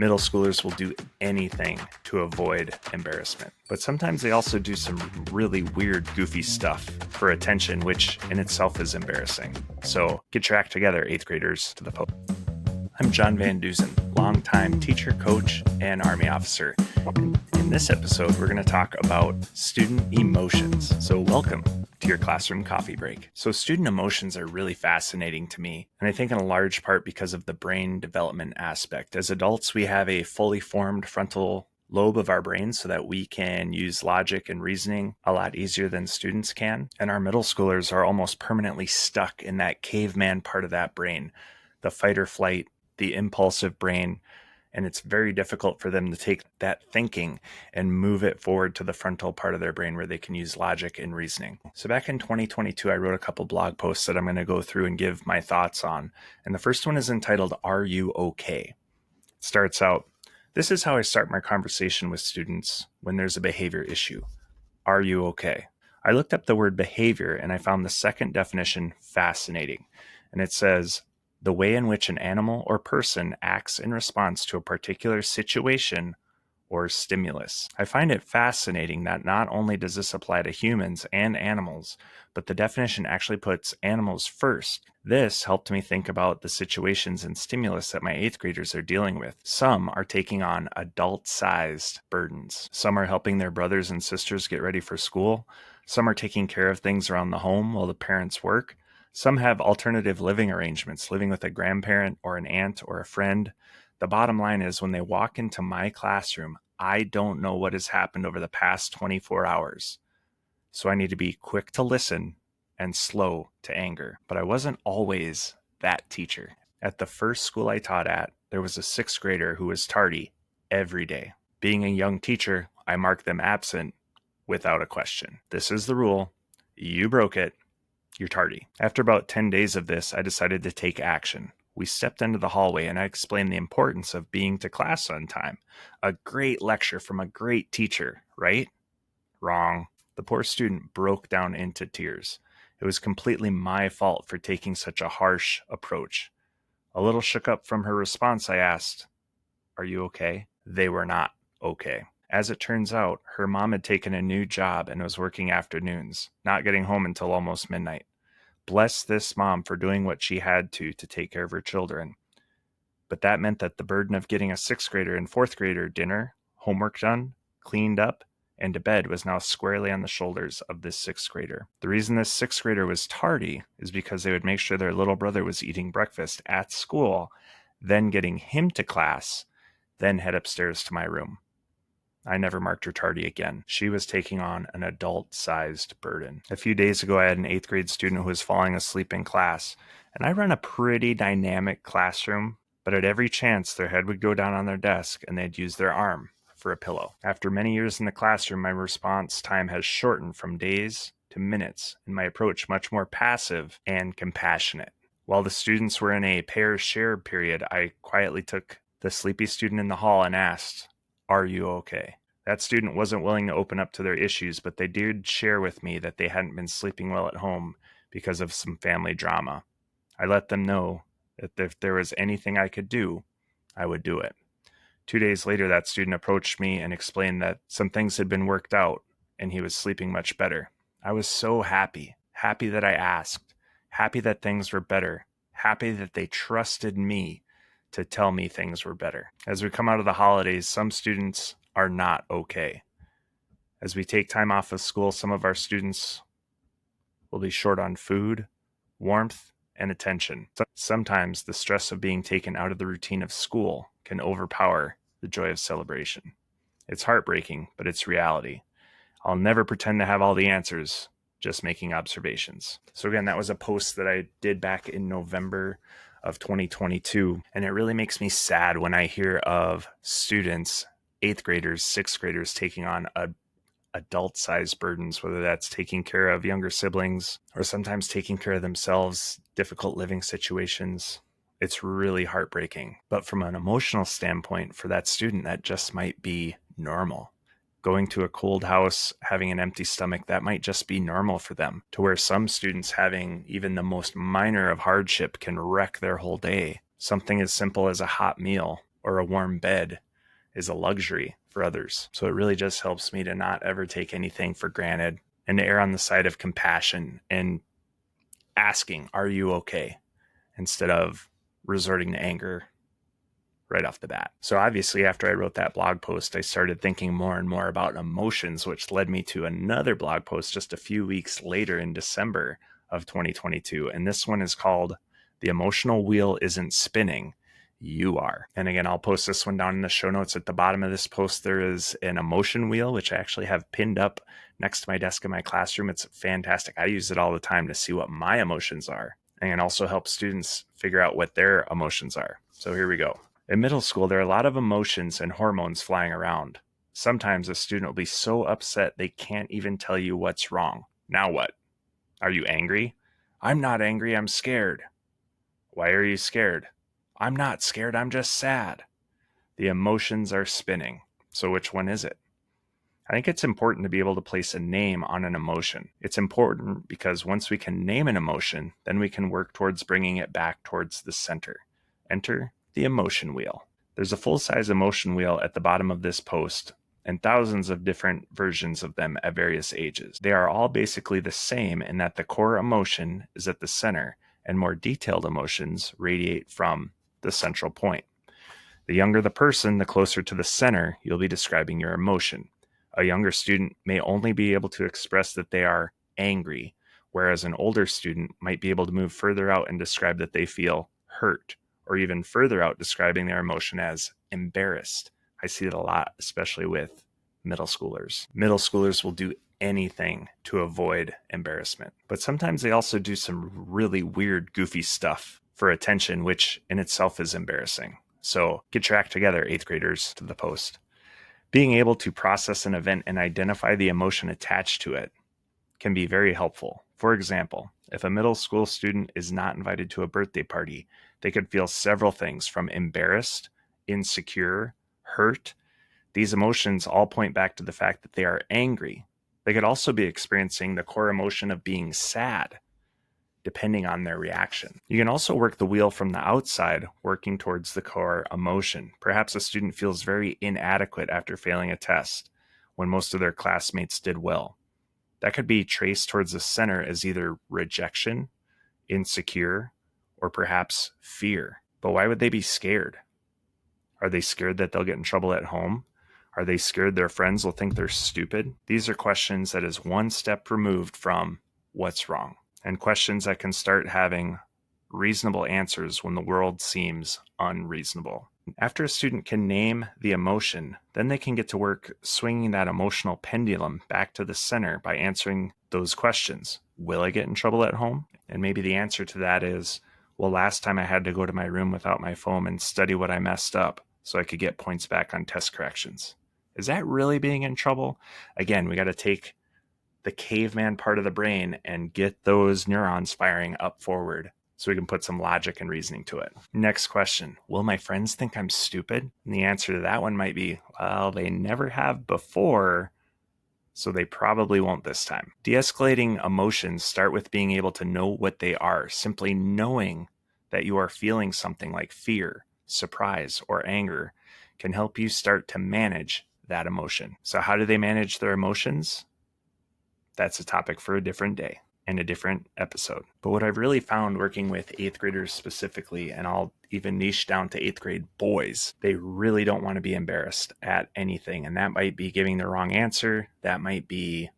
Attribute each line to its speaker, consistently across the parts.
Speaker 1: Middle schoolers will do anything to avoid embarrassment, but sometimes they also do some really weird, goofy stuff for attention, which in itself is embarrassing. So get your act together, 8th graders, to the post. I'm John Van Dusen, longtime teacher, coach, and Army officer. In this episode, we're going to talk about student emotions. So welcome to your classroom coffee break. So student emotions are really fascinating to me, and I think in a large part because of the brain development aspect. As adults, we have a fully formed frontal lobe of our brain so that we can use logic and reasoning a lot easier than students can. And our middle schoolers are almost permanently stuck in that caveman part of that brain, the fight or flight, the impulsive brain. And it's very difficult for them to take that thinking and move it forward to the frontal part of their brain where they can use logic and reasoning. So back in 2022, I wrote a couple blog posts that I'm going to go through and give my thoughts on. And the first one is entitled, "Are You Okay?" It starts out, "This is how I start my conversation with students when there's a behavior issue. Are you okay?" I looked up the word behavior and I found the second definition fascinating. And it says, the way in which an animal or person acts in response to a particular situation or stimulus. I find it fascinating that not only does this apply to humans and animals, but the definition actually puts animals first. This helped me think about the situations and stimulus that my 8th graders are dealing with. Some are taking on adult-sized burdens. Some are helping their brothers and sisters get ready for school. Some are taking care of things around the home while the parents work. Some have alternative living arrangements, living with a grandparent or an aunt or a friend. The bottom line is when they walk into my classroom, I don't know what has happened over the past 24 hours. So I need to be quick to listen and slow to anger. But I wasn't always that teacher. At the first school I taught at, there was a 6th grader who was tardy every day. Being a young teacher, I marked them absent without a question. This is the rule. You broke it. You're tardy. After about 10 days of this, I decided to take action. We stepped into the hallway and I explained the importance of being to class on time. A great lecture from a great teacher, right? Wrong. The poor student broke down into tears. It was completely my fault for taking such a harsh approach. A little shook up from her response, I asked, "Are you okay?" They were not okay. As it turns out, her mom had taken a new job and was working afternoons, not getting home until almost midnight. Bless this mom for doing what she had to take care of her children. But that meant that the burden of getting a 6th grader and 4th grader dinner, homework done, cleaned up, and to bed was now squarely on the shoulders of this 6th grader. The reason this 6th grader was tardy is because they would make sure their little brother was eating breakfast at school, then getting him to class, then head upstairs to my room. I never marked her tardy again. She was taking on an adult-sized burden. A few days ago, I had an 8th grade student who was falling asleep in class, and I run a pretty dynamic classroom, but at every chance, their head would go down on their desk and they'd use their arm for a pillow. After many years in the classroom, my response time has shortened from days to minutes, and my approach much more passive and compassionate. While the students were in a pair-share period, I quietly took the sleepy student in the hall and asked, "Are you okay?" That student wasn't willing to open up to their issues, but they did share with me that they hadn't been sleeping well at home because of some family drama. I let them know that if there was anything I could do, I would do it. 2 days later, that student approached me and explained that some things had been worked out and he was sleeping much better. I was so happy that I asked, happy that things were better, happy that they trusted me to tell me things were better. As we come out of the holidays, some students are not okay. As we take time off of school, some of our students will be short on food, warmth, and attention. Sometimes the stress of being taken out of the routine of school can overpower the joy of celebration. It's heartbreaking, but it's reality. I'll never pretend to have all the answers, just making observations. So again, that was a post that I did back in November of 2022. And it really makes me sad when I hear of students, 8th graders, 6th graders taking on adult-sized burdens, whether that's taking care of younger siblings or sometimes taking care of themselves, difficult living situations. It's really heartbreaking. But from an emotional standpoint, for that student, that just might be normal. Going to a cold house, having an empty stomach, that might just be normal for them, to where some students having even the most minor of hardship can wreck their whole day. Something as simple as a hot meal or a warm bed is a luxury for others. So it really just helps me to not ever take anything for granted and to err on the side of compassion and asking, are you okay? Instead of resorting to anger right off the bat. So obviously, after I wrote that blog post, I started thinking more and more about emotions, which led me to another blog post just a few weeks later in December of 2022. And this one is called The Emotional Wheel Isn't Spinning, You Are. And again, I'll post this one down in the show notes. At the bottom of this post, there is an emotion wheel, which I actually have pinned up next to my desk in my classroom. It's fantastic. I use it all the time to see what my emotions are and also help students figure out what their emotions are. So here we go. In middle school, there are a lot of emotions and hormones flying around. Sometimes a student will be so upset they can't even tell you what's wrong. Now what? Are you angry? I'm not angry, I'm scared. Why are you scared? I'm not scared, I'm just sad. The emotions are spinning. So which one is it? I think it's important to be able to place a name on an emotion. It's important because once we can name an emotion, then we can work towards bringing it back towards the center. Enter the emotion wheel. There's a full-size emotion wheel at the bottom of this post and thousands of different versions of them at various ages. They are all basically the same in that the core emotion is at the center and more detailed emotions radiate from the central point. The younger the person, the closer to the center you'll be describing your emotion. A younger student may only be able to express that they are angry, whereas an older student might be able to move further out and describe that they feel hurt, or even further out describing their emotion as embarrassed. I see it a lot, especially with middle schoolers. Middle schoolers will do anything to avoid embarrassment, but sometimes they also do some really weird, goofy stuff for attention, which in itself is embarrassing. So get your act together, 8th graders, to the post. Being able to process an event and identify the emotion attached to it can be very helpful. For example, if a middle school student is not invited to a birthday party, they could feel several things from embarrassed, insecure, hurt. These emotions all point back to the fact that they are angry. They could also be experiencing the core emotion of being sad, depending on their reaction. You can also work the wheel from the outside, working towards the core emotion. Perhaps a student feels very inadequate after failing a test, when most of their classmates did well. That could be traced towards the center as either rejection, insecure, or perhaps fear. But why would they be scared? Are they scared that they'll get in trouble at home? Are they scared their friends will think they're stupid? These are questions that is one step removed from what's wrong, and questions that can start having reasonable answers when the world seems unreasonable. After a student can name the emotion, then they can get to work swinging that emotional pendulum back to the center by answering those questions. Will I get in trouble at home? And maybe the answer to that is, well, last time I had to go to my room without my phone and study what I messed up so I could get points back on test corrections. Is that really being in trouble? Again, we got to take the caveman part of the brain and get those neurons firing up forward so we can put some logic and reasoning to it. Next question, will my friends think I'm stupid? And the answer to that one might be, well, they never have before, so they probably won't this time. De-escalating emotions start with being able to know what they are. Simply knowing that you are feeling something like fear, surprise, or anger can help you start to manage that emotion. So how do they manage their emotions? That's a topic for a different day and a different episode. But what I've really found working with 8th graders specifically, and I'll even niche down to 8th grade boys, they really don't want to be embarrassed at anything. And that might be giving the wrong answer. That might be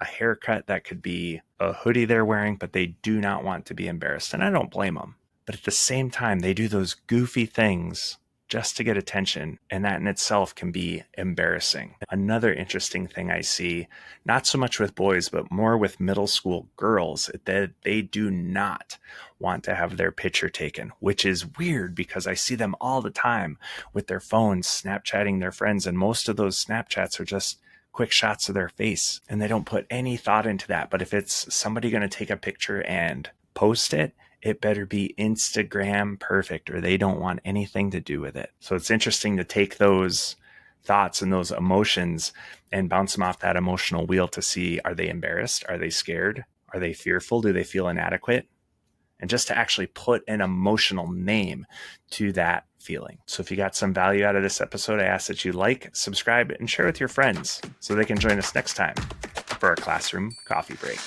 Speaker 1: a haircut. That could be a hoodie they're wearing, but they do not want to be embarrassed. And I don't blame them. But at the same time, they do those goofy things just to get attention, and that in itself can be embarrassing. Another interesting thing I see, not so much with boys, but more with middle school girls, that they do not want to have their picture taken, which is weird because I see them all the time with their phones Snapchatting their friends, and most of those Snapchats are just quick shots of their face, and they don't put any thought into that. But if it's somebody going to take a picture and post it, it better be Instagram perfect, or they don't want anything to do with it. So it's interesting to take those thoughts and those emotions and bounce them off that emotional wheel to see, are they embarrassed? Are they scared? Are they fearful? Do they feel inadequate? And just to actually put an emotional name to that feeling. So if you got some value out of this episode, I ask that you like, subscribe, and share with your friends so they can join us next time for our classroom coffee break.